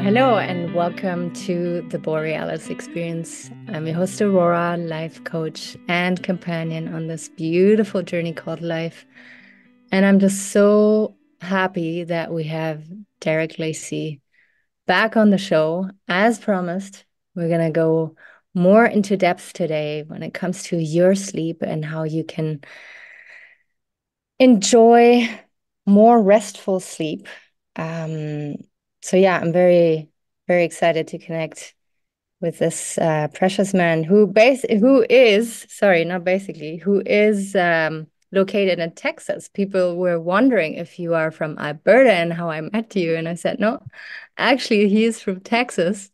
hello, and welcome to the Borealis Experience. I'm your host, Aurora, life coach and companion on this beautiful journey called life. And I'm just so happy that we have Derek Lacey back on the show. As promised, we're going to go more into depth today when it comes to your sleep and how you can enjoy more restful sleep. Um, I'm very excited to connect with this precious man who is, sorry, not basically, who is located in Texas. People were wondering if you are from Alberta and how I met you. And I said, no, actually, he is from Texas.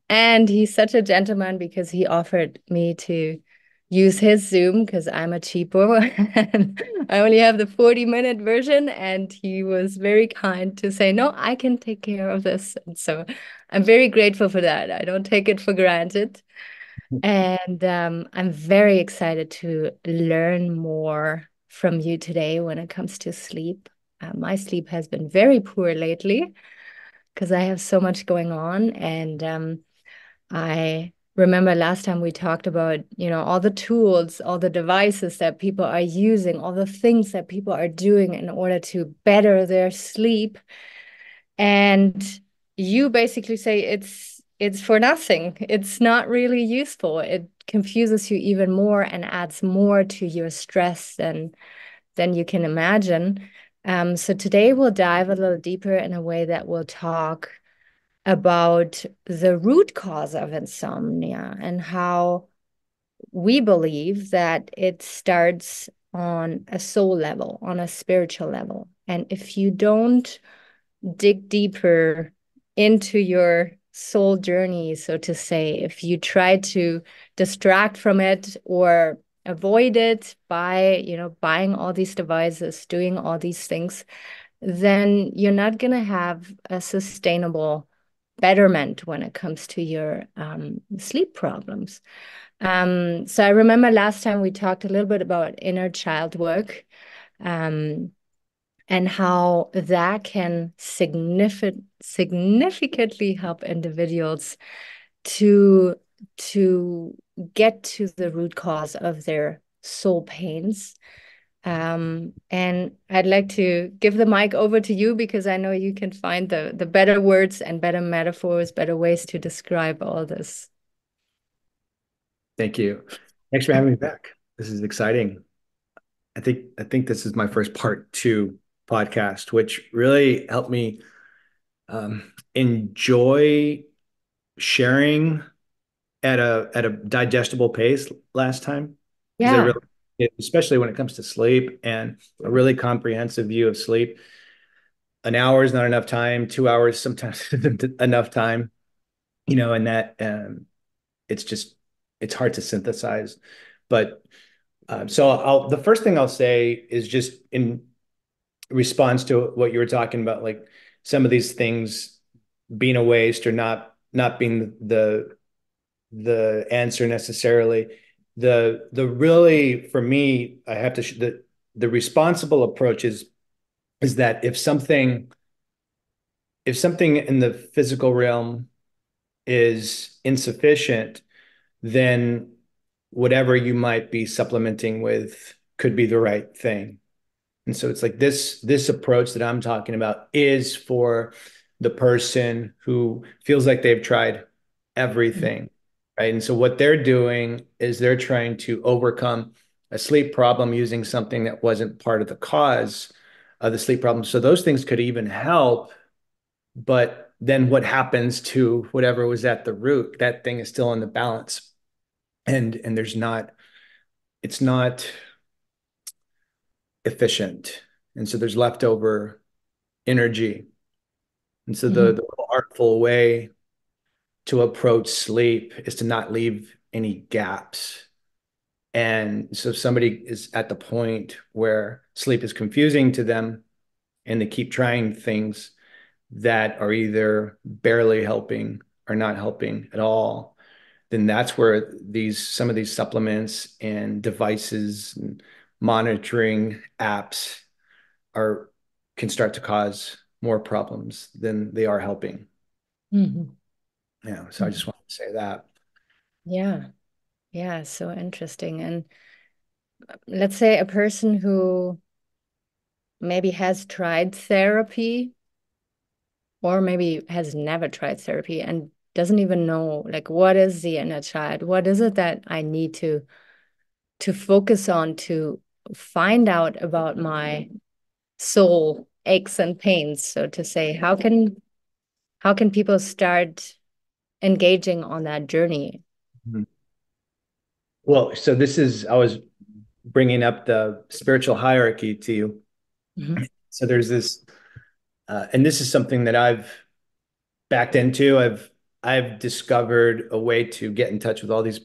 And he's such a gentleman because he offered me to use his Zoom because I'm a cheapo and I only have the 40-minute version. And he was very kind to say, no, I can take care of this. And so I'm very grateful for that. I don't take it for granted. And I'm very excited to learn more from you today when it comes to sleep. My sleep has been very poor lately because I have so much going on. And I remember last time we talked about, all the tools, all the devices that people are using, all the things that people are doing in order to better their sleep. And you basically say it's for nothing. It's not really useful. It confuses you even more and adds more to your stress than you can imagine. So today we'll dive a little deeper in a way that we'll talk about the root cause of insomnia and how we believe that it starts on a soul level, on a spiritual level. And if you don't dig deeper into your soul journey, so to say, if you try to distract from it or avoid it by, buying all these devices, doing all these things, then you're not going to have a sustainable betterment when it comes to your sleep problems. So I remember last time we talked a little bit about inner child work and how that can significantly help individuals to to get to the root cause of their soul pains. And I'd like to give the mic over to you because I know you can find the better words and better metaphors, better ways to describe all this. Thank you. Thanks for having me back. This is exciting. I think this is my first part two podcast, which really helped me enjoy sharing at a digestible pace last time because I Yeah. really, especially when it comes to sleep and a really comprehensive view of sleep. An hour is not enough time. 2 hours sometimes isn't enough time. And that it's just it's hard to synthesize, but. The first thing I'll say is just in response to what you were talking about, like some of these things being a waste or not being the answer necessarily. The really for me, I have to the responsible approach is that if something in the physical realm is insufficient, then whatever you might be supplementing with could be the right thing. And so it's like this approach that I'm talking about is for the person who feels like they've tried everything, right? And so what they're doing is they're trying to overcome a sleep problem using something that wasn't part of the cause of the sleep problem. So those things could even help, but then what happens to whatever was at the root? That thing is still in the balance, and it's not efficient, and so there's leftover energy. And so Mhm. the artful way to approach sleep is to not leave any gaps. And so if somebody is at the point where sleep is confusing to them and they keep trying things that are either barely helping or not helping at all, then that's where some of these supplements and devices and monitoring apps are can start to cause more problems than they are helping. Mhm. Yeah, so I Mhm. just wanted to say that. Yeah. Yeah. So interesting. And let's say a person who maybe has tried therapy or maybe has never tried therapy and doesn't even know like what is the inner child? What is it that I need to focus on to find out about my soul aches and pains, so to say? How can people start engaging on that journey? Mhm. Well, so this is, I was bringing up the spiritual hierarchy to you. Mhm. So there's this, and this is something that I've backed into. I've discovered a way to get in touch with all these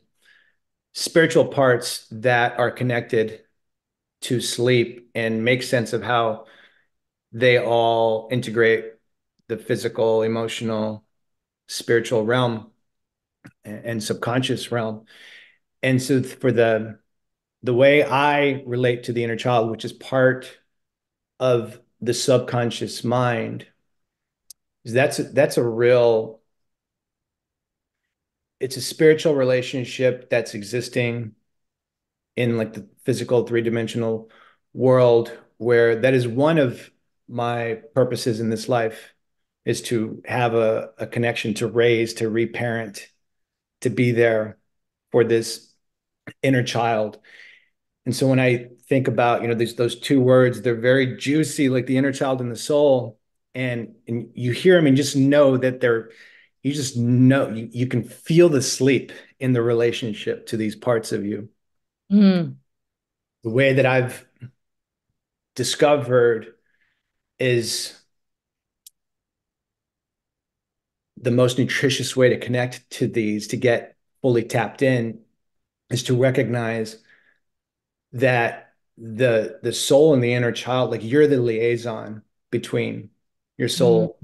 spiritual parts that are connected to sleep and make sense of how they all integrate the physical, emotional, spiritual realm and subconscious realm. And so for the way I relate to the inner child, which is part of the subconscious mind, is that's a real, it's a spiritual relationship that's existing in like the physical three-dimensional world, where that is one of my purposes in this life, is to have a connection, to raise, to reparent, to be there for this inner child. And so when I think about, those two words, they're very juicy, like the inner child and the soul. And you hear them and just know that you just know, you can feel the sleep in the relationship to these parts of you. Mm. The way that I've discovered is the most nutritious way to connect to these, to get fully tapped in, is to recognize that the soul and the inner child, like you're the liaison between your Mm. soul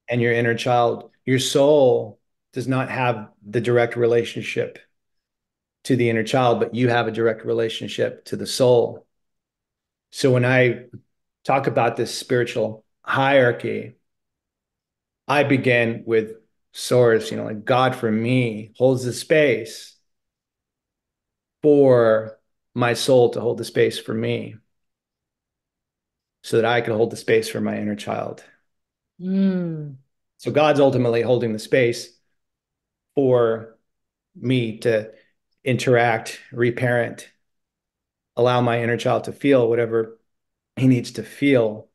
and your inner child. Your soul does not have the direct relationship to the inner child, but you have a direct relationship to the soul. So when I talk about this spiritual hierarchy, I begin with source, like God for me holds the space for my soul to hold the space for me so that I could hold the space for my inner child. Mm. So God's ultimately holding the space for me to interact, reparent, allow my inner child to feel whatever he needs to feel.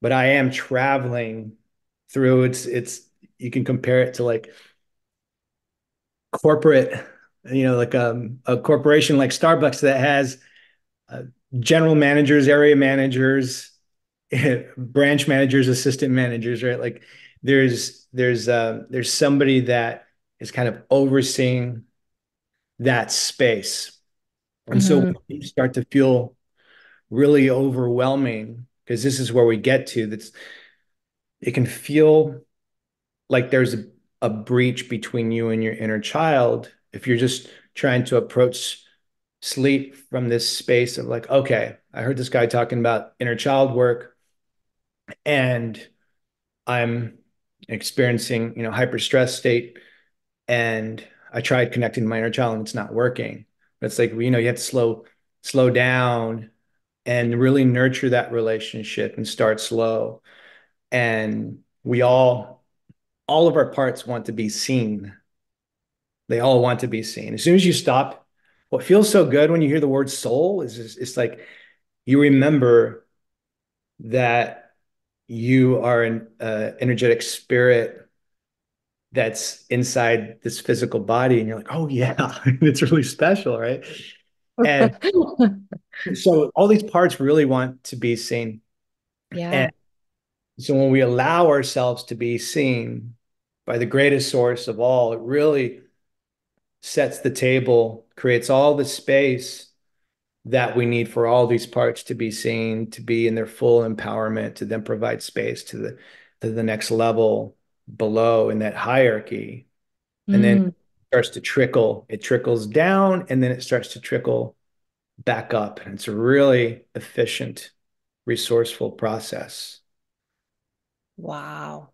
But I am traveling through, it's you can compare it to like corporate, like a corporation like Starbucks that has uh, general managers, area managers, branch managers, assistant managers, right? Like there's somebody that is kind of overseeing that space. And so when Mhm. you start to feel really overwhelming, because this is where we get to, that's it can feel like there's a breach between you and your inner child if you're just trying to approach sleep from this space of like, okay, I heard this guy talking about inner child work and I'm experiencing, hyper stress state, and I tried connecting to my inner child and it's not working. But it's like, you have to slow down and really nurture that relationship and start slow. And all of our parts want to be seen. They all want to be seen. As soon as you stop, what feels so good when you hear the word soul is just, it's like you remember that you are an energetic spirit that's inside this physical body, and you're like, oh yeah, it's really special, right? And so all these parts really want to be seen. And Yeah. so when we allow ourselves to be seen by the greatest source of all, it really sets the table, creates all the space that we need for all these parts to be seen, to be in their full empowerment, to then provide space to the next level below in that hierarchy. And then it Mm. starts to trickle. It trickles down and then it starts to trickle back up. And it's a really efficient, resourceful process. Wow.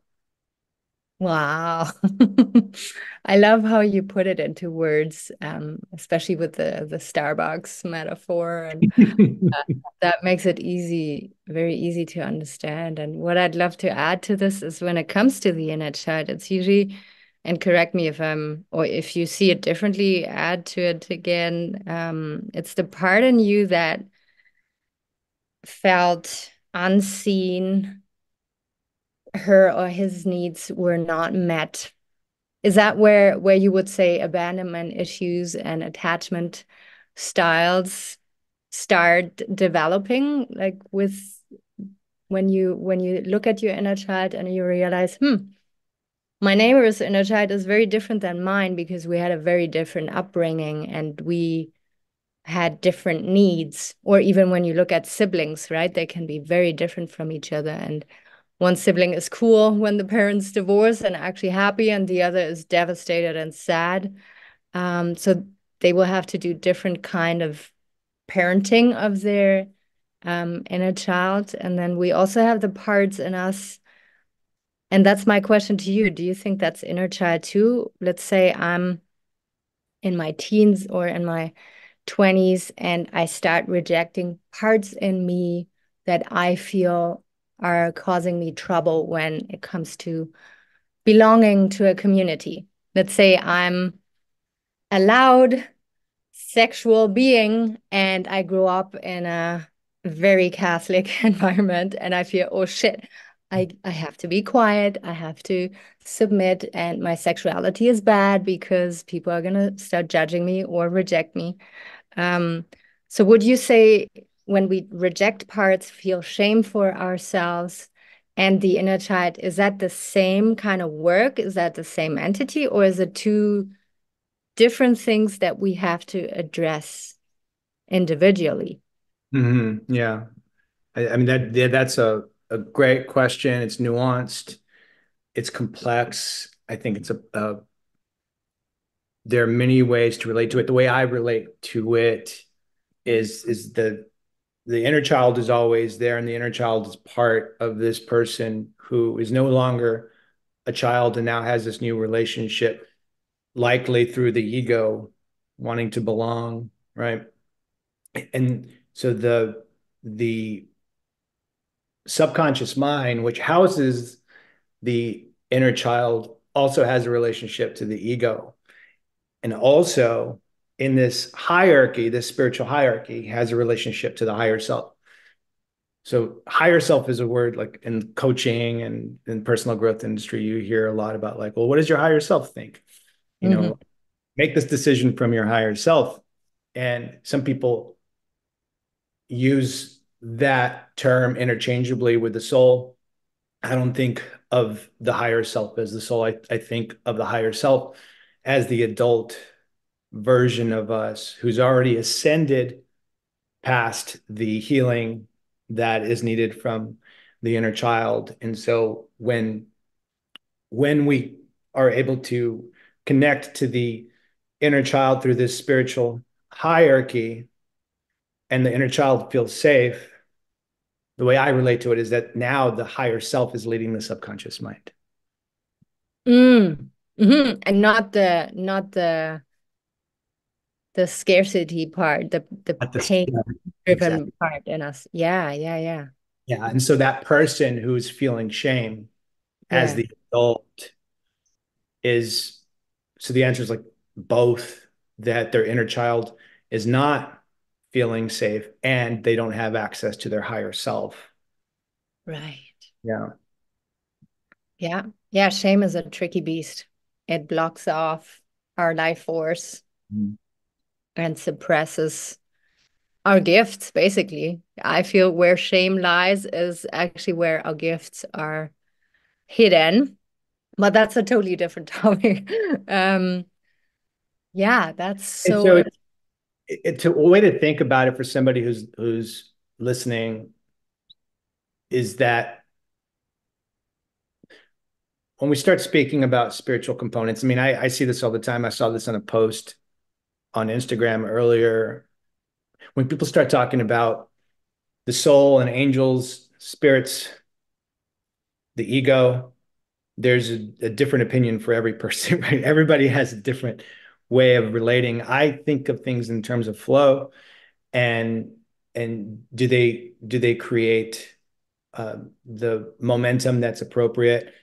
Wow. I love how you put it into words, especially with the Starbucks metaphor, and that makes it easy, very easy to understand. And what I'd love to add to this is when it comes to the inner child, it's usually, and correct me if I'm, or if you see it differently, add to it again. It's the part in you that felt unseen, her or his needs were not met. Is that where you would say abandonment issues and attachment styles start developing, like with when you look at your inner child and you realize, my neighbor's inner child is very different than mine because we had a very different upbringing and we had different needs. Or even when you look at siblings, right? They can be very different from each other. And one sibling is cool when the parents divorce and actually happy, and the other is devastated and sad. So they will have to do different kind of parenting of their inner child. And then we also have the parts in us. And that's my question to you. Do you think that's inner child too? Let's say I'm in my teens or in my 20s and I start rejecting parts in me that I feel are causing me trouble when it comes to belonging to a community. Let's say I'm a loud sexual being and I grew up in a very Catholic environment and I feel, oh shit, I have to be quiet, I have to submit, and my sexuality is bad because people are gonna start judging me or reject me. Um, so would you say when we reject parts, feel shame for ourselves and the inner child, is that the same kind of work? Is that the same entity, or is it two different things that we have to address individually? Yeah. I mean that's a great question. It's nuanced, it's complex. I think there are many ways to relate to it. The way I relate to it is the inner child is always there, and the inner child is part of this person who is no longer a child and now has this new relationship, likely through the ego wanting to belong, right? And so the subconscious mind, which houses the inner child, also has a relationship to the ego. And also in this hierarchy, this spiritual hierarchy, has a relationship to the higher self. So higher self is a word like in coaching and in personal growth industry, you hear a lot about like, well, what does your higher self think? You Mhm. know, make this decision from your higher self. And some people use that term interchangeably with the soul. I don't think of the higher self as the soul. I think of the higher self as the adult version of us who's already ascended past the healing that is needed from the inner child. And so when we are able to connect to the inner child through this spiritual hierarchy and the inner child feels safe, the way I relate to it is that now the higher self is leading the subconscious mind. Mm. And not the scarcity part, the At this, pain yeah, driven exactly. part in us. Yeah, yeah, yeah. Yeah. And so that person who's feeling shame as Yeah. the adult is, so the answer is like both, that their inner child is not feeling safe and they don't have access to their higher self. Right. Yeah. Yeah. Yeah, shame is a tricky beast. It blocks off our life force Mm. and suppresses our gifts, basically. I feel where shame lies is actually where our gifts are hidden, but that's a totally different topic. Um, yeah, that's And so so it's a way to think about it for somebody who's listening is that when we start speaking about spiritual components, I mean, I see this all the time. I saw this on a post on Instagram earlier. When people start talking about the soul and angels, spirits, the ego, there's a different opinion for every person, right? Everybody has a different way of relating. I think of things in terms of flow, and do they create the momentum that's appropriate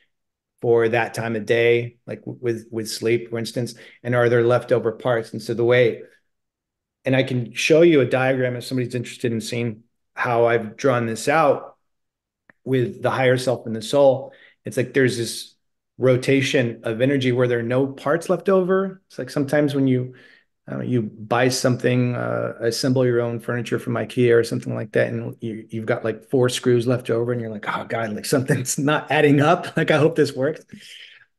for that time of day, like with sleep, for instance, and are there leftover parts? And so the way, and I can show you a diagram if somebody's interested in seeing how I've drawn this out with the higher self and the soul. It's like there's this rotation of energy where there are no parts left over. It's like sometimes when you buy something, assemble your own furniture from IKEA or something like that, and you've got like four screws left over, and you're like, oh God, like something's not adding up. Like I hope this works.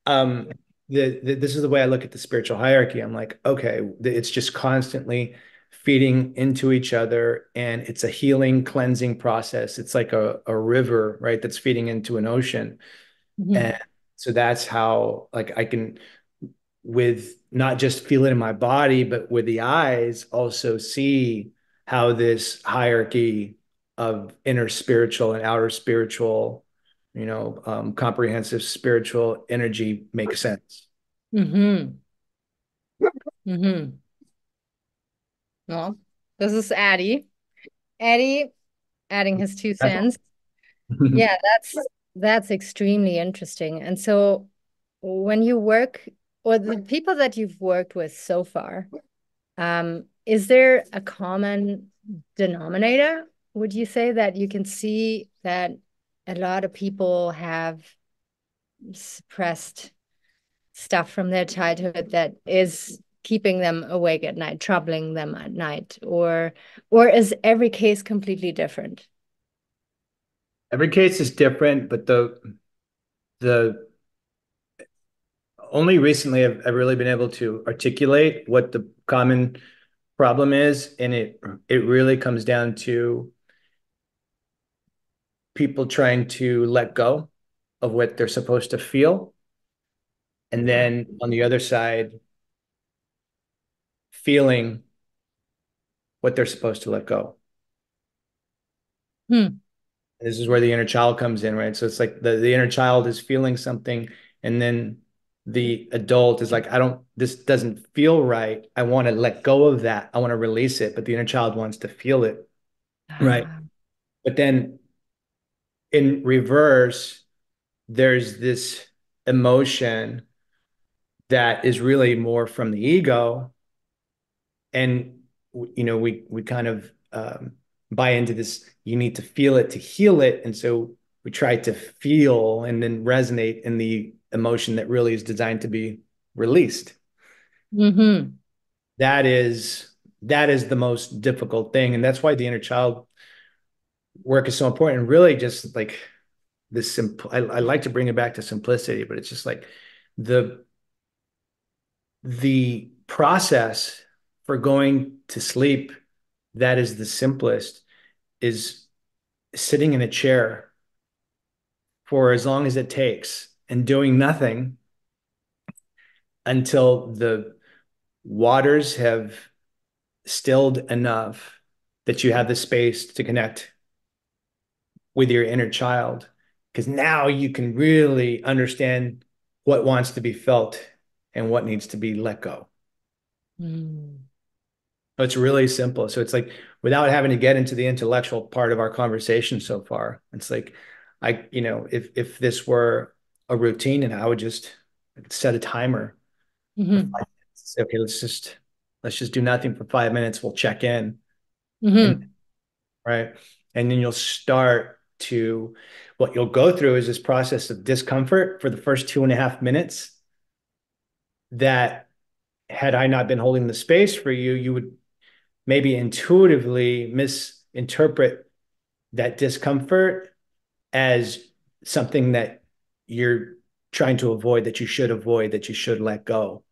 Um, this is the way I look at the spiritual hierarchy. I'm like, okay, it's just constantly feeding into each other, and it's a healing, cleansing process. It's like a river, right, that's feeding into an ocean. And Mhm. so that's how, like, I can, with not just feel it in my body, but with the eyes, also see how this hierarchy of inner spiritual and outer spiritual, comprehensive spiritual energy makes sense. Mm-hmm. Mm-hmm. Well, this is Addie. Addie adding his two cents. Yeah, that's extremely interesting. And so when you work, or the people that you've worked with so far, is there a common denominator? Would you say that you can see that a lot of people have suppressed stuff from their childhood that is keeping them awake at night, troubling them at night, or is every case completely different? Every case is different, but the only recently I've really been able to articulate what the common problem is, and it really comes down to people trying to let go of what they're supposed to feel, and then on the other side, feeling what they're supposed to let go. Hmm. This is where the inner child comes in, right? So it's like the inner child is feeling something, and then the adult is like, I don't, this doesn't feel right. I want to let go of that. I want to release it, but the inner child wants to feel it, right? Ah. But then in reverse, there's this emotion that is really more from the ego, and we kind of buy into this, you need to feel it to heal it, and so we try to feel and then resonate in the emotion that really is designed to be released. Mm-hmm. That is the most difficult thing, and that's why the inner child work is so important. And really just like this simple, I like to bring it back to simplicity, but it's just like the the process for going to sleep that is the simplest is sitting in a chair for as long as it takes and doing nothing until the waters have stilled enough that you have the space to connect with your inner child. Because now you can really understand what wants to be felt and what needs to be let go. Mm. It's really simple. So it's like without having to get into the intellectual part of our conversation so far, it's like if this were a routine and I would just set a timer for Mm-hmm. 5 minutes. Say, okay, let's just do nothing for 5 minutes. We'll check in and Mm-hmm. right. And then what you'll go through is this process of discomfort for the first 2.5 minutes that had I not been holding the space for you, you would maybe intuitively misinterpret that discomfort as something that you're trying to avoid, that you should let go.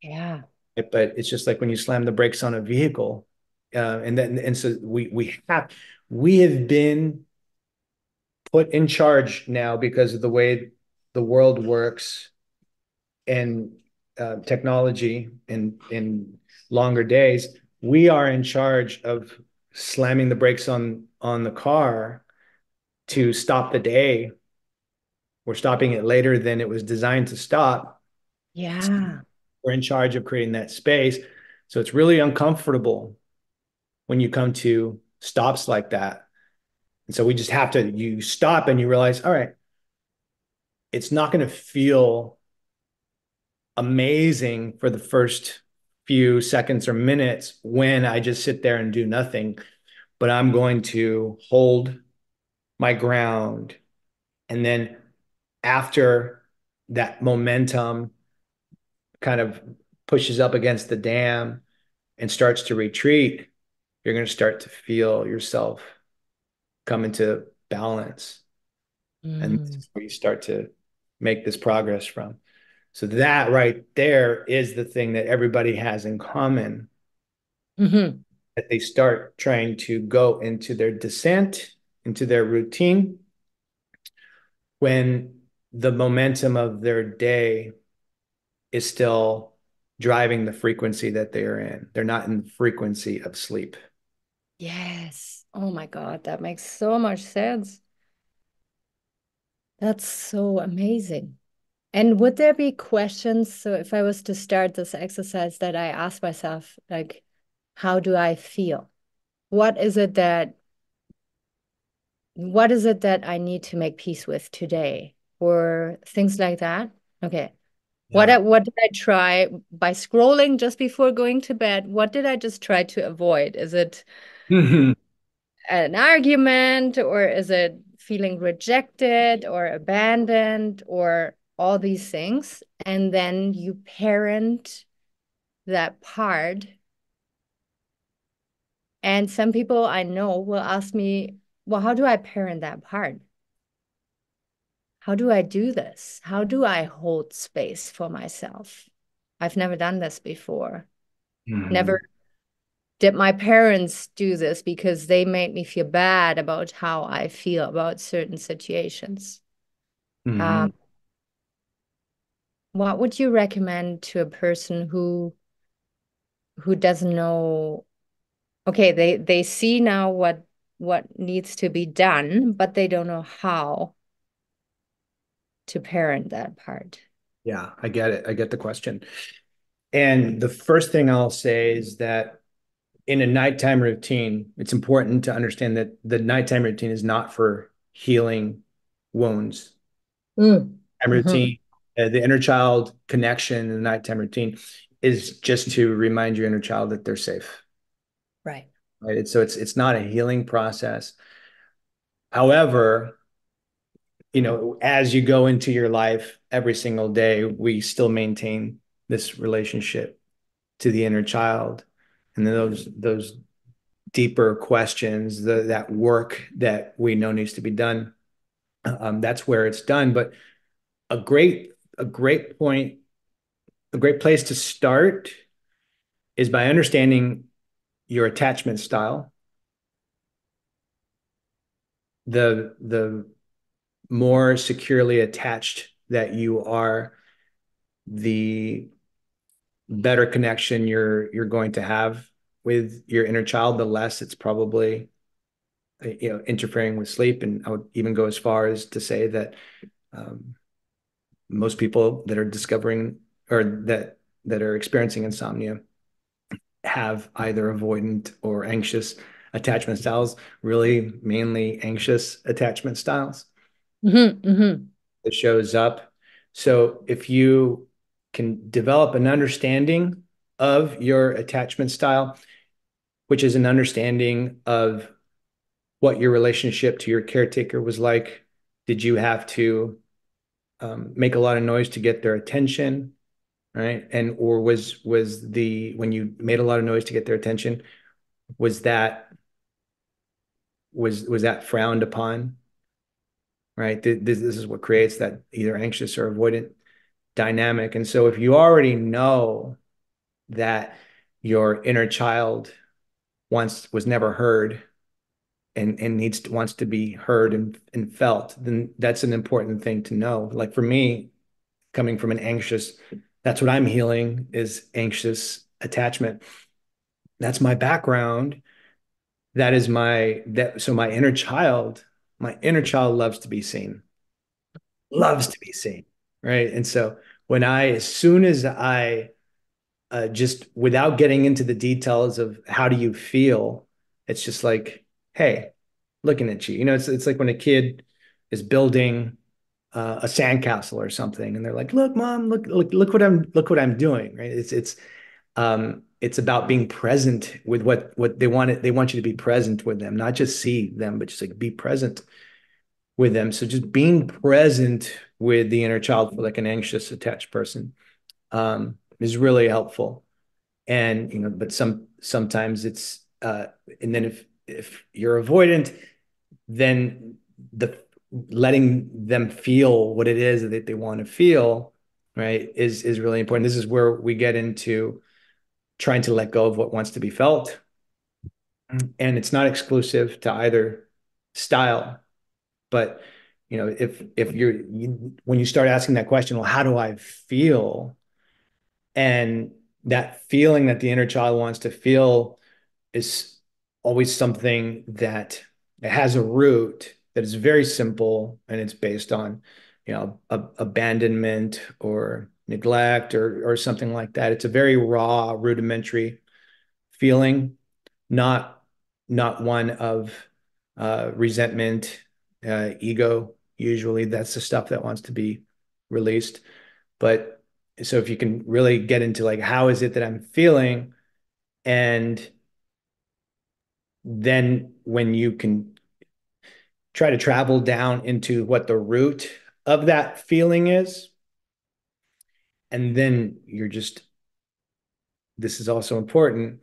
Yeah. But it's just like when you slam the brakes on a vehicle, and so we have been put in charge now because of the way the world works and technology in longer days. We are in charge of slamming the brakes on the car to stop the day we're stopping it later than it was designed to stop. Yeah. We're in charge of creating that space. So it's really uncomfortable when you come to stops like that. And so we just have to, you stop and you realize, all right, it's not going to feel amazing for the first few seconds or minutes when I just sit there and do nothing, but I'm going to hold my ground. And then after that momentum kind of pushes up against the dam and starts to retreat, you're going to start to feel yourself come into balance. And this Mm. is where you start to make this progress from. So that right there is the thing that everybody has in common, Hmm. that they start trying to go into their descent, into their routine, when the momentum of their day is still driving the frequency that they are in. They're not in the frequency of sleep. Yes. Oh my God, that makes so much sense. That's so amazing. And would there be questions? So if I was to start this exercise that I ask myself, like, how do I feel? What is it that what is it that I need to make peace with today? Or things like that? Okay. Yeah. What did I try by scrolling just before going to bed? What did I just try to avoid? Is it Mhm. an argument, or is it feeling rejected or abandoned or all these things? And then you parent that part. And some people I know will ask me, well, how do I parent that part? How do I do this? How do I hold space for myself? I've never done this before. Never Mhm. did my parents do this because they made me feel bad about how I feel about certain situations. Um, Mhm. what would you recommend to a person who doesn't know? Okay, they see now what needs to be done, but they don't know how to parent that part. Yeah, I get it. I get the question. And the first thing I'll say is that in a nighttime routine, it's important to understand that the nighttime routine is not for healing wounds. Mm. Time Hmm. routine, the inner child connection in the nighttime routine is just to remind your inner child that they're safe. Right. Right. So it's not a healing process. However, as you go into your life every single day, we still maintain this relationship to the inner child. And then those deeper questions, that work that we know needs to be done, that's where it's done. But a great a great point, a great place to start is by understanding your attachment style. The more securely attached that you are, the better connection you're going to have with your inner child, the less it's probably interfering with sleep. And I would even go as far as to say that um, most people that are discovering or that are experiencing insomnia have either avoidant or anxious attachment styles, really mainly anxious attachment styles Hmm. Hmm. that shows up. So if you can develop an understanding of your attachment style, which is an understanding of what your relationship to your caretaker was like. Did you have to make a lot of noise to get their attention, right? And or was the when you made a lot of noise to get their attention, was that frowned upon, right? This is what creates that either anxious or avoidant dynamic. And so if you already know that your inner child once was never heard and wants to be heard and felt, then that's an important thing to know. Like for me, coming from an anxious, that's what I'm healing is anxious attachment. That's my background. That is my that so my inner child loves to be seen. loves to be seen, right? And so as soon as I just without getting into the details of how do you feel, it's just like, hey, looking at you. It's like when a kid is building a sandcastle or something, and they're like, "Look, mom, look what I'm doing." Right? It's about being present with what they want. They want you to be present with them, not just see them, but just like be present with them. So just being present with the inner child for like an anxious attached person is really helpful. And but sometimes it's and then if you're avoidant, then the letting them feel what it is that they want to feel, right, is really important. This is where we get into trying to let go of what wants to be felt, and it's not exclusive to either style. But if when you start asking that question, well, how do I feel? And that feeling that the inner child wants to feel is always something that it has a root that is very simple, and it's based on abandonment or neglect or something like that. It's a very raw, rudimentary feeling, not one of resentment, ego. Usually, that's the stuff that wants to be released. But so if you can really get into like, how is it that I'm feeling? And then when you can try to travel down into what the root of that feeling is, and then this is also important,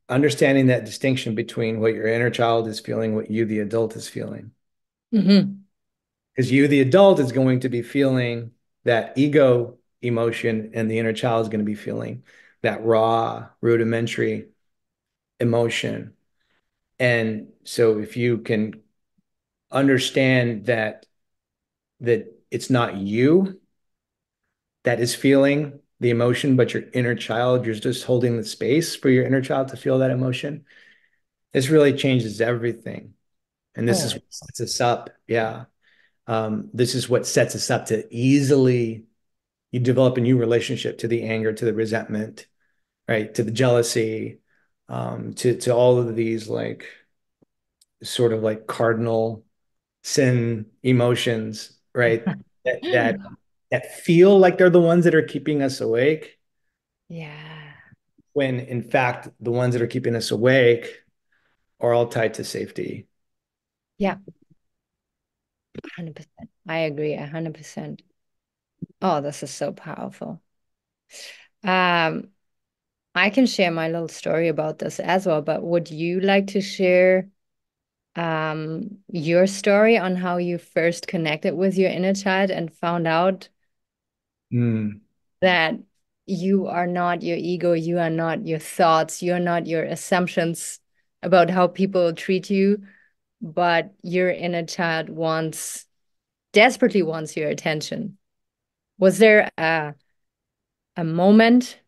understanding that distinction between what your inner child is feeling, what you, the adult, is feeling. Hmm. Because you, the adult, is going to be feeling that ego emotion, and the inner child is going to be feeling that raw, rudimentary emotion. And so if you can understand that it's not you that is feeling the emotion, but your inner child, you're just holding the space for your inner child to feel that emotion. This really changes everything. And this is Oh, what sets us up. Yeah. This is what sets us up to easily you develop a new relationship to the anger, to the resentment, right? To the jealousy, to all of these like sort of like cardinal sin emotions, right? That that that feel like they're the ones that are keeping us awake, yeah. when in fact the ones that are keeping us awake are all tied to safety. Yeah, 100%. I agree 100%. Oh, this is so powerful. Um, I can share my little story about this as well, but would you like to share your story on how you first connected with your inner child and found out Mm. that you are not your ego, you are not your thoughts, you're not your assumptions about how people treat you, but your inner child desperately wants your attention. Was there a moment,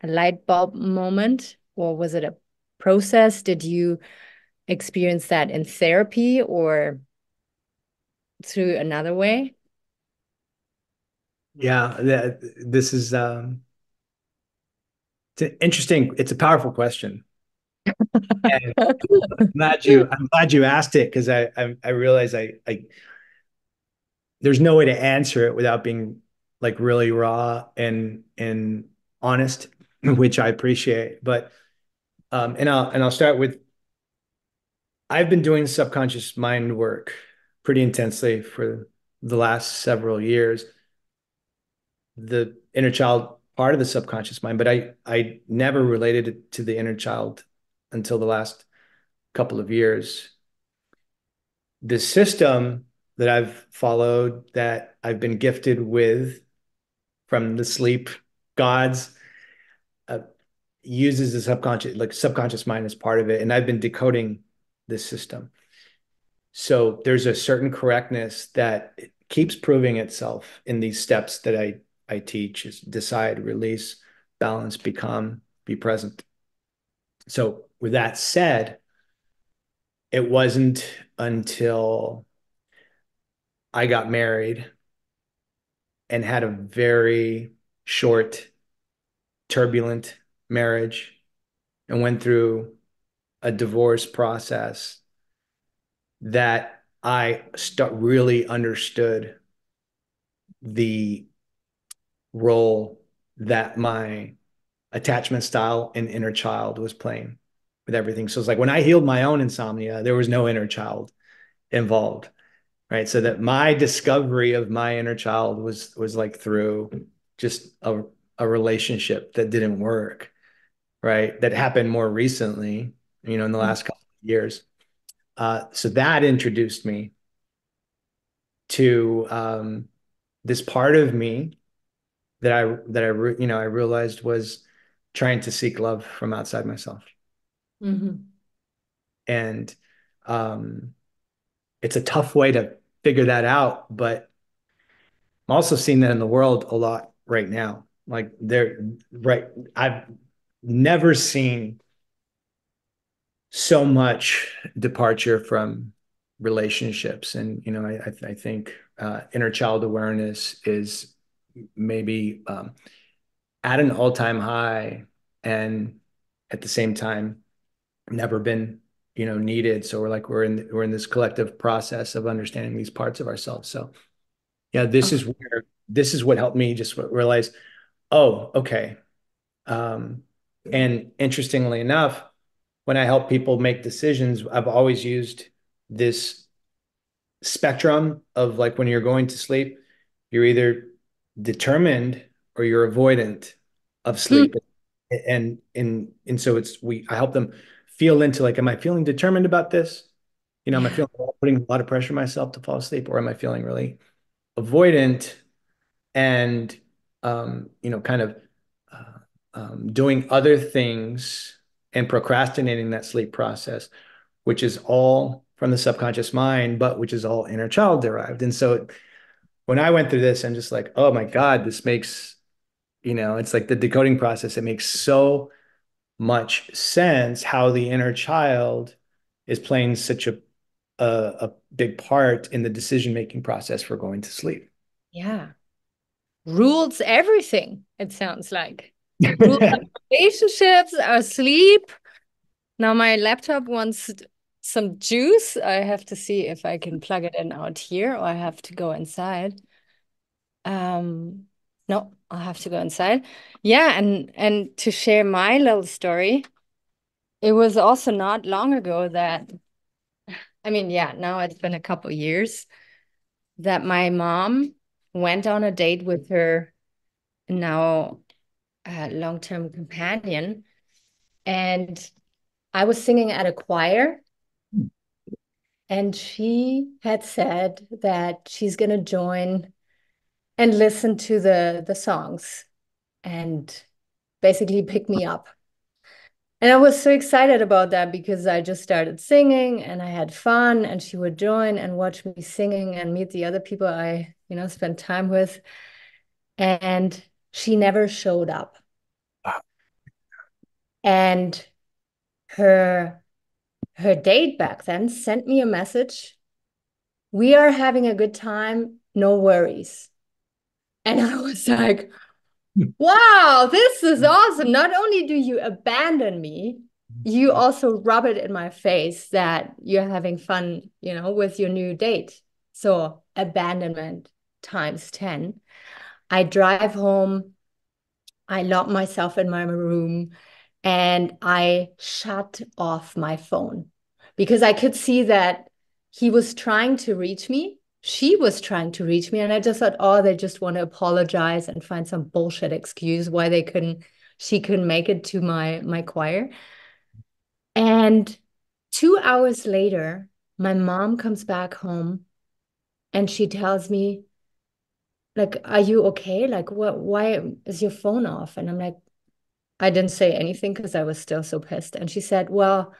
a light bulb moment, or was it a process? Did you experience that in therapy or through another way? Yeah, this is it's a powerful question. And I'm glad you asked it, because I realize there's no way to answer it without being like really raw and honest, which I appreciate. But I'll start with, I've been doing subconscious mind work pretty intensely for the last several years. The inner child part of the subconscious mind, but I never related it to the inner child until the last couple of years. The system that I've followed, that I've been gifted with from the sleep gods, uh, uses the subconscious mind as part of it, and I've been decoding this system. So there's a certain correctness that keeps proving itself in these steps that I teach: is decide, release, balance, become, be present. So with that said, it wasn't until I got married and had a very short, turbulent marriage and went through a divorce process that really understood the role that my attachment style and inner child was playing with everything. So it's like when I healed my own insomnia, there was no inner child involved, right? So that my discovery of my inner child was like through just a relationship that didn't work, right? That happened more recently, in the last couple of years. So that introduced me to this part of me I realized was trying to seek love from outside myself. Mm-hmm. And um, it's a tough way to figure that out, but I'm also seeing that in the world a lot right now. Like right, I've never seen so much departure from relationships, and I think inner child awareness is maybe at an all-time high, and at the same time never been needed. So we're in this collective process of understanding these parts of ourselves. So yeah, this is what helped me just realize, oh, okay. um and interestingly enough, when I help people make decisions, I've always used this spectrum of like, when you're going to sleep, you're either determined or you're avoidant of sleep. And so I help them feel into, like, am I feeling determined about this? Am I Yeah. feeling putting a lot of pressure on myself to fall asleep, or am I feeling really avoidant and kind of uh, doing other things and procrastinating that sleep process, which is all from the subconscious mind, but which is all inner child derived. And so when I went through this, I'm just like, oh my God, this makes, it's like the decoding process. It makes so much sense how the inner child is playing such a big part in the decision-making process for going to sleep. Yeah. Rules everything, it sounds like. Rules our relationships, our sleep. Now my laptop wants some juice. I have to see if I can plug it in out here, or I have to go inside. Um, no, I'll have to go inside. Yeah, and to share my little story, it was also not long ago that, I mean, yeah, now it's been a couple years that my mom went on a date with her now long-term companion, and I was singing at a choir, and she had said that she's gonna join and listen to the songs and basically pick me up. And I was so excited about that because I just started singing and I had fun, and she would join and watch me singing and meet the other people I, spent time with. And she never showed up. And her her date back then sent me a message. We are having a good time, no worries. And I was like, wow, this is awesome. Not only do you abandon me, you also rub it in my face that you're having fun, with your new date. So abandonment times 10. I drive home, I lock myself in my room, and I shut off my phone because I could see that he was trying to reach me. She was trying to reach me. And I just thought, oh, they just want to apologize and find some bullshit excuse why she couldn't make it to my choir. And 2 hours later, my mom comes back home and she tells me, like, are you okay? Like, why is your phone off? And I'm like, I didn't say anything because I was still so pissed. And she said, well,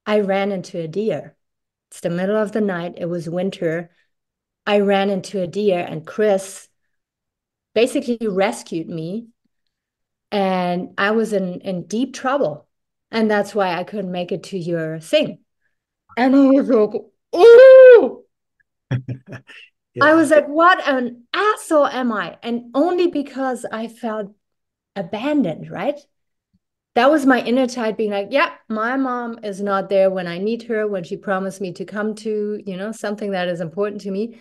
I ran into a deer. It's the middle of the night. It was winter. I ran into a deer, and Chris basically rescued me. And I was in deep trouble. And that's why I couldn't make it to your thing. And I was like, ooh. I Yeah. was like, what an asshole am I? And only because I felt abandoned, right? That was my inner child being like, yeah, my mom is not there when I need her, when she promised me to come to, something that is important to me.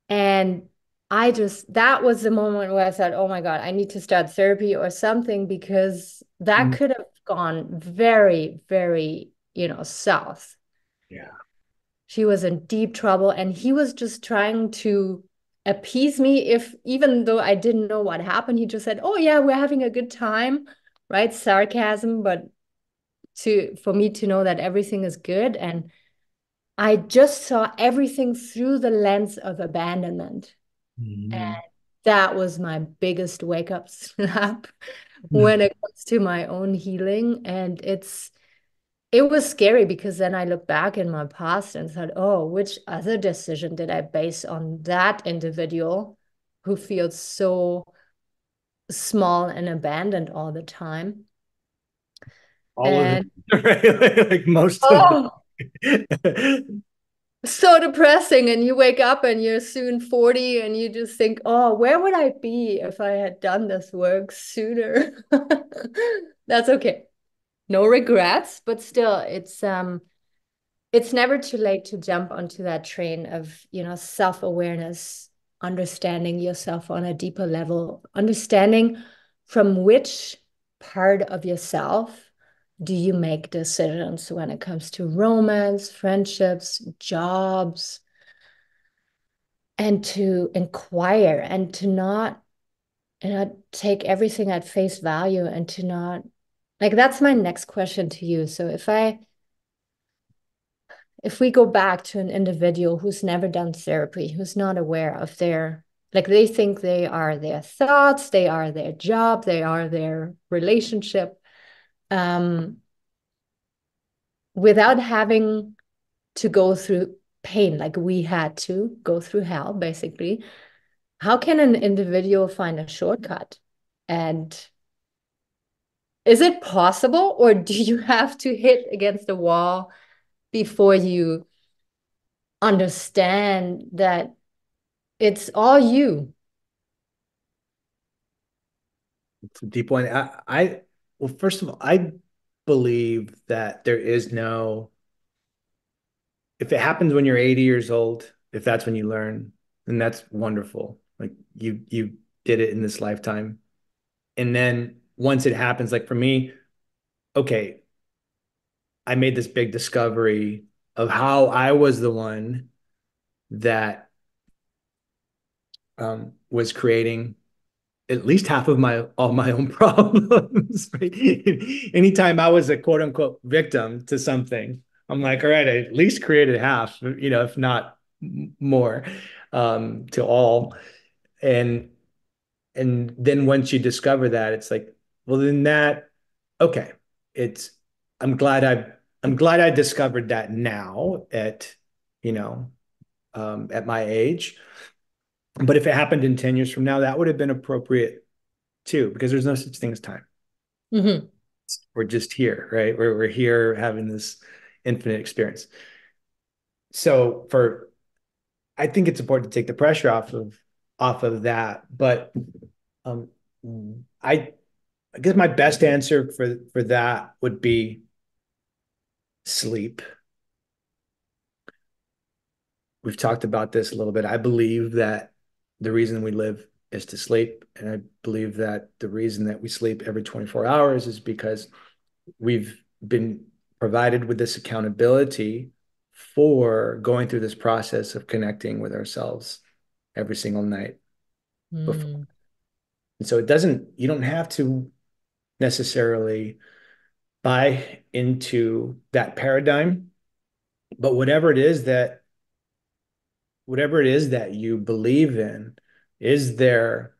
And that was the moment where I said, oh my God, I need to start therapy or something because that Mm. could have gone very, very, south. Yeah. She was in deep trouble and he was just trying to appease me if even though I didn't know what happened, he just said, "Oh yeah, we're having a good time." Right? Sarcasm, but to for me to know that everything is good and I just saw everything through the lens of abandonment. And Mhm. that was my biggest wake up slap when it comes to my own healing. And it was scary because then I look back in my past and thought, oh, which other decision did I base on that individual who feels so small and abandoned all the time? All of And them, right? Like most of oh, them. so depressing. And you wake up and you're soon 40 and you just think, oh, where would I be if I had done this work sooner? That's okay. No regrets, but still, it's never too late to jump onto that train of, self-awareness, understanding yourself on a deeper level, understanding from which part of yourself do you make decisions when it comes to romance, friendships, jobs, and to inquire and to not take everything at face value and to not like that's my next question to you. So if we go back to an individual who's never done therapy, who's not aware of like they think they are their thoughts, they are their job, they are their relationship, um, without having to go through pain, like we had to go through hell, basically, how can an individual find a shortcut? And is it possible, or do you have to hit against the wall before you understand that it's all you? It's a deep one. Well, first of all, I believe that there is no, if it happens when you're 80 years old, if that's when you learn, then that's wonderful. Like you did it in this lifetime. And then once it happens, like for me, okay, I made this big discovery of how I was the one that was creating at least half of my all my own problems. Right? Anytime I was a quote unquote victim to something, I'm like, all right, I at least created half, if not more, to all. And then once you discover that, it's like, well, then that, okay, it's I'm glad I I'm glad I discovered that now you know at my age. But if it happened in 10 years from now, that would have been appropriate too, because there's no such thing as time. Mhm. We're just here, right? We're here having this infinite experience. So I think it's important to take the pressure off of that. But um, I I guess my best answer for that would be sleep. We've talked about this a little bit. I believe that the reason we live is to sleep, and I believe that the reason that we sleep every 24 hours is because we've been provided with this accountability for going through this process of connecting with ourselves every single night before. Mm. And so you don't have to necessarily buy into that paradigm, but whatever it is that you believe in, is there,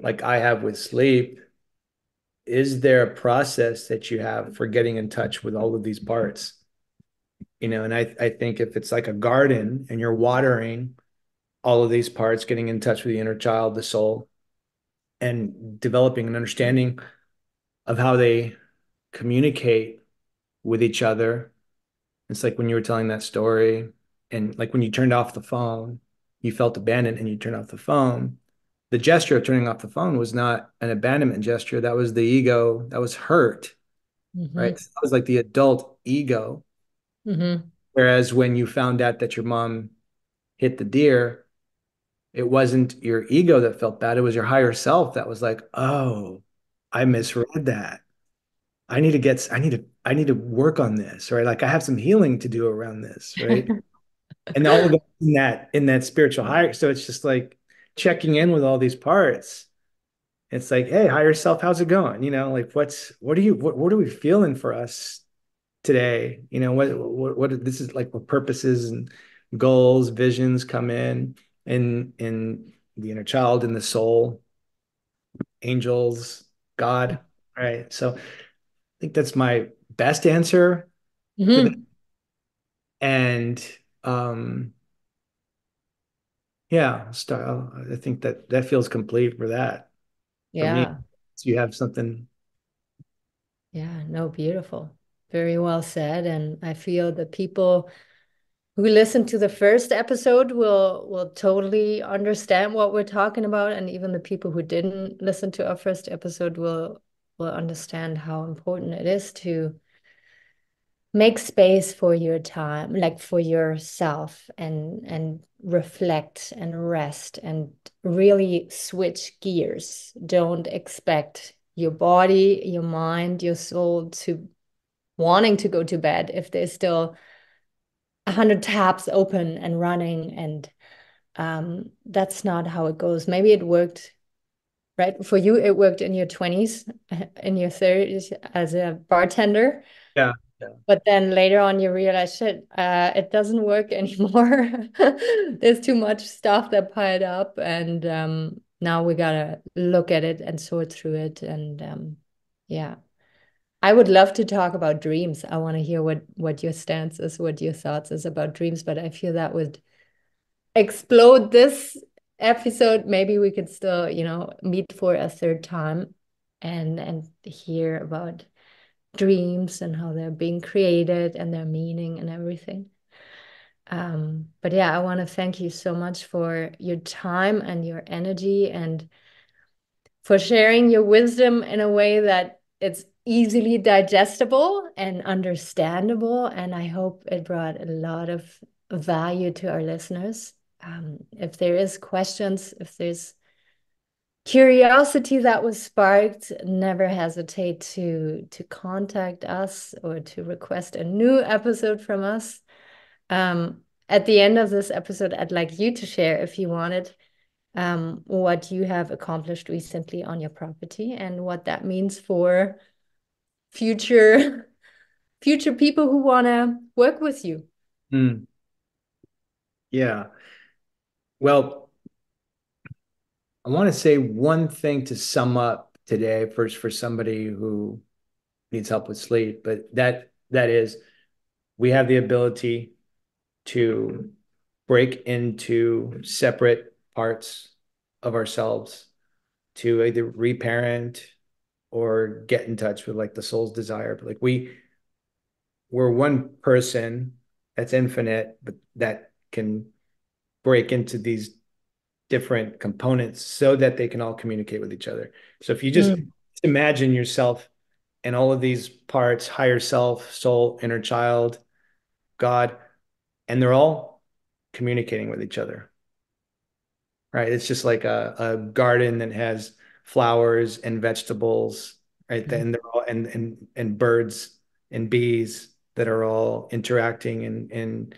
like I have with sleep, is there a process that you have for getting in touch with all of these parts? And I think if it's like a garden and you're watering all of these parts, getting in touch with the inner child, the soul, and developing an understanding of how they communicate with each other. It's like when you were telling that story and like when you turned off the phone. you felt abandoned and you turn off the phone. The gesture of turning off the phone was not an abandonment gesture. That was the ego that was hurt, right? Hmm. So that was like the adult ego. Hmm. Whereas when you found out that your mom hit the deer, it wasn't your ego that felt bad. It was your higher self that was like, oh, I misread that. I need to work on this, right? Like I have some healing to do around this, right? And all of that in that spiritual higher. So it's just like checking in with all these parts. It's like, hey, higher self, how's it going? Like what are we feeling for us today? What this is like what purposes and goals, visions come in the inner child, in the soul, angels, God, right? So I think that's my best answer to that. Hmm. And um yeah, style. I think that that feels complete for that for me. Yeah. So you have something. Yeah. No, beautiful. Very well said. And I feel the people who listen to the first episode will totally understand what we're talking about. And even the people who didn't listen to our first episode will understand how important it is to make space for your time, like for yourself, and reflect and rest and really switch gears. Don't expect your body, your mind, your soul to wanting to go to bed if there's still 100 tabs open and running, and that's not how it goes. Maybe it worked, right? For you, it worked in your 20s, in your 30s as a bartender. Yeah. Yeah. But then later on, you realize, shit, it doesn't work anymore. There's too much stuff that piled up, and now we gotta look at it and sort through it. And yeah, I would love to talk about dreams. I want to hear what your stance is, what your thoughts is about dreams. But I feel that would explode this episode. Maybe we could still, meet for a third time and hear about dreams and how they're being created and their meaning and everything. But yeah, I want to thank you so much for your time and your energy and for sharing your wisdom in a way that it's easily digestible and understandable. And I hope it brought a lot of value to our listeners. If there is questions, if there's curiosity that was sparked, never hesitate to contact us or to request a new episode from us. At the end of this episode, I'd like you to share, if you wanted, what you have accomplished recently on your property and what that means for future future people who want to work with you. Mm, yeah. Well, I want to say one thing to sum up today for somebody who needs help with sleep, but that is we have the ability to break into separate parts of ourselves to either reparent or get in touch with like the soul's desire. But like we're one person that's infinite, but that can break into these different components so that they can all communicate with each other. So if you just Mm. imagine yourself and all of these parts, higher self, soul, inner child, God, and they're all communicating with each other, right? It's just like a garden that has flowers and vegetables, right? And they're all and birds and bees that are all interacting and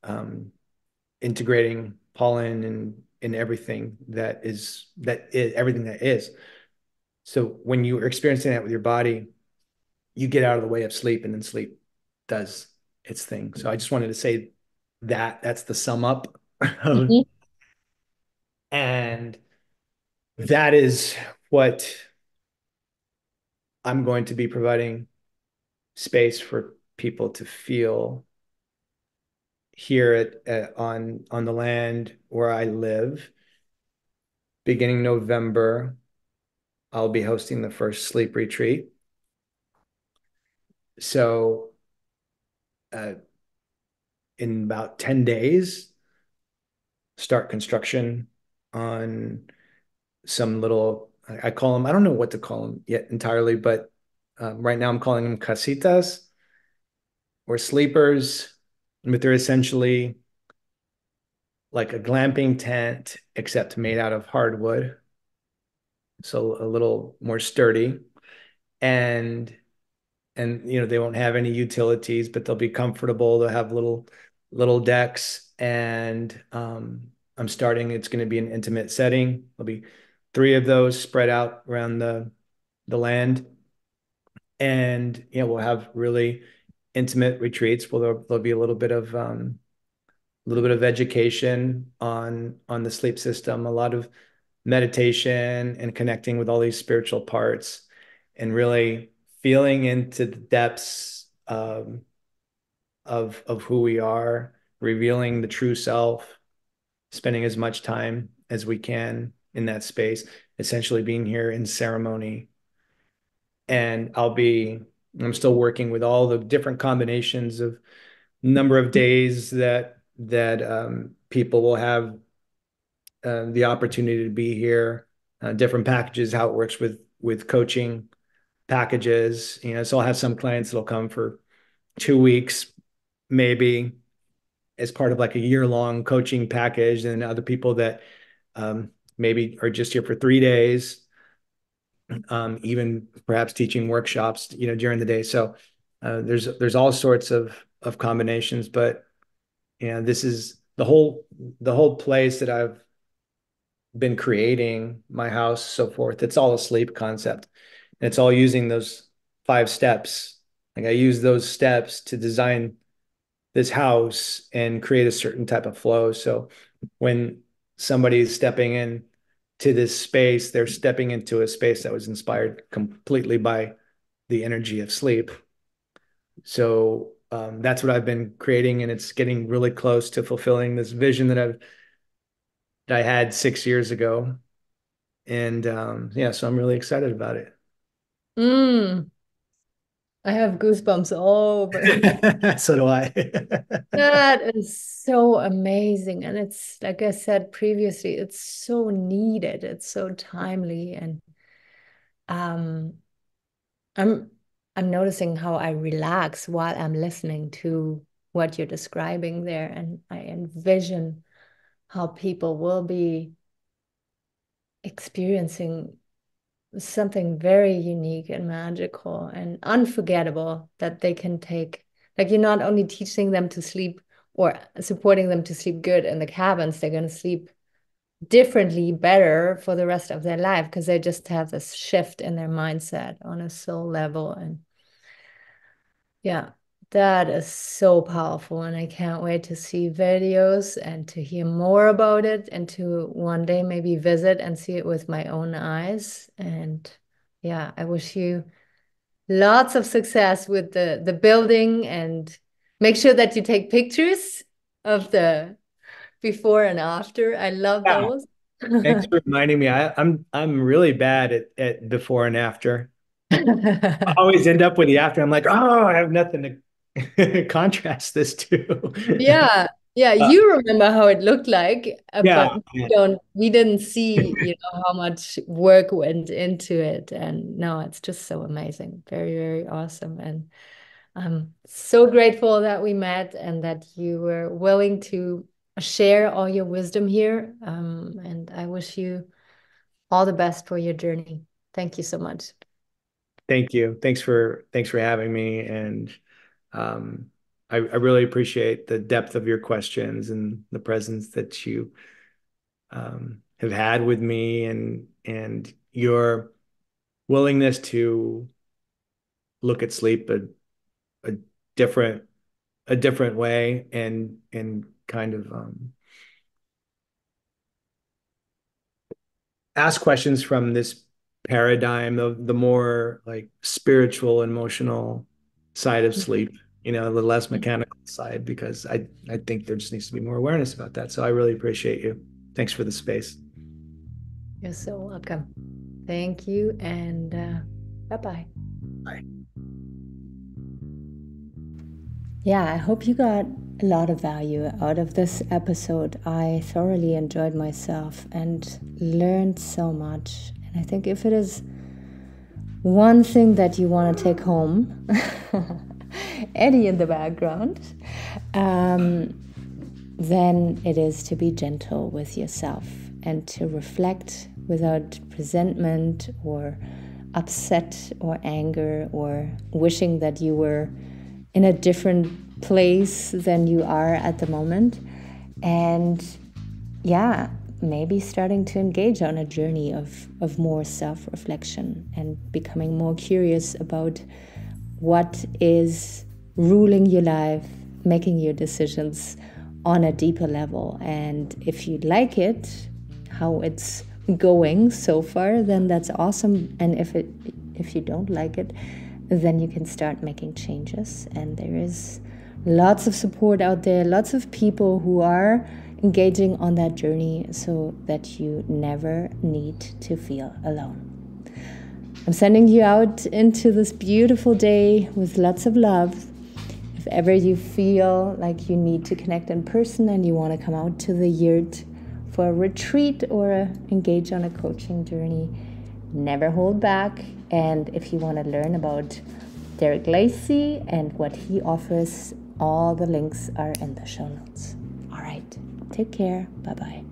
um, integrating pollen and everything that is everything that is. So when you are experiencing that with your body, you get out of the way of sleep, and then sleep does its thing. So I just wanted to say that that's the sum up. Mhm. And that is what I'm going to be providing space for people to feel here on the land where I live. Beginning November, I'll be hosting the first sleep retreat. So in about 10 days, start construction on some little, I call them, I don't know what to call them yet entirely, but right now I'm calling them casitas or sleepers, but they're essentially like a glamping tent, except made out of hardwood. So a little more sturdy. And they won't have any utilities, but they'll be comfortable. They'll have little decks. And I'm starting, it's going to be an intimate setting. There'll be three of those spread out around the land. And we'll have really intimate retreats where there'll be a little bit of education on the sleep system, a lot of meditation and connecting with all these spiritual parts and really feeling into the depths of who we are, revealing the true self, spending as much time as we can in that space, essentially being here in ceremony. And I'm still working with all the different combinations of number of days that people will have the opportunity to be here, different packages, how it works with coaching packages. So I'll have some clients that'll come for 2 weeks, maybe as part of like a year-long coaching package, and other people that maybe are just here for 3 days, even perhaps teaching workshops, during the day. So there's all sorts of combinations, but this is the whole place that I've been creating, my house, so forth. It's all a sleep concept. And it's all using those 5 steps. Like I use those steps to design this house and create a certain type of flow. So when somebody's stepping in to this space, they're stepping into a space that was inspired completely by the energy of sleep. So that's what I've been creating, and it's getting really close to fulfilling this vision that I had 6 years ago. And yeah, so I'm really excited about it. Mm, I have goosebumps all over. So do I. That is so amazing. And it's like I said previously, it's so needed. It's so timely. And um I'm I'm noticing how I relax while I'm listening to what you're describing there. And I envision how people will be experiencing something very unique and magical and unforgettable that they can take. Like you're not only teaching them to sleep or supporting them to sleep good in the cabins, they're going to sleep differently, better for the rest of their life because they just have this shift in their mindset on a soul level. And yeah, that is so powerful. And I can't wait to see videos and to hear more about it and to one day maybe visit and see it with my own eyes. And yeah, I wish you lots of success with the building and make sure that you take pictures of the before and after. I love Yeah. those. Thanks for reminding me. I'm really bad at before and after. I always end up with the after. I'm like, oh, I have nothing to contrast this to. Yeah, yeah, Uh, you remember how it looked like, yeah, but we didn't see, how much work went into it. And no, it's just so amazing. Very, very awesome. And I'm so grateful that we met and that you were willing to share all your wisdom here. And I wish you all the best for your journey. Thank you so much. thank you. Thanks for having me, and um, I really appreciate the depth of your questions and the presence that you have had with me, and your willingness to look at sleep a different a different way, and kind of ask questions from this paradigm of the more like spiritual, emotional side of sleep, the less mechanical side, because I think there just needs to be more awareness about that. So I really appreciate you. Thanks for the space. You're so welcome. Thank you, and bye bye. Bye. Yeah, I hope you got a lot of value out of this episode. I thoroughly enjoyed myself and learned so much. And I think if it is one thing that you want to take home, Eddie in the background, then it is to be gentle with yourself and to reflect without resentment or upset or anger or wishing that you were in a different place than you are at the moment. And yeah, maybe starting to engage on a journey of more self-reflection and becoming more curious about what is ruling your life, making your decisions on a deeper level. And if you like it, how it's going so far, then that's awesome. And if you don't like it, then you can start making changes. And there is lots of support out there, lots of people who are engaging on that journey so that you never need to feel alone. I'm sending you out into this beautiful day with lots of love. If ever you feel like you need to connect in person and you want to come out to the yurt for a retreat or engage on a coaching journey, never hold back. And if you want to learn about Derek Lacey and what he offers, all the links are in the show notes. All right, take care. Bye-bye.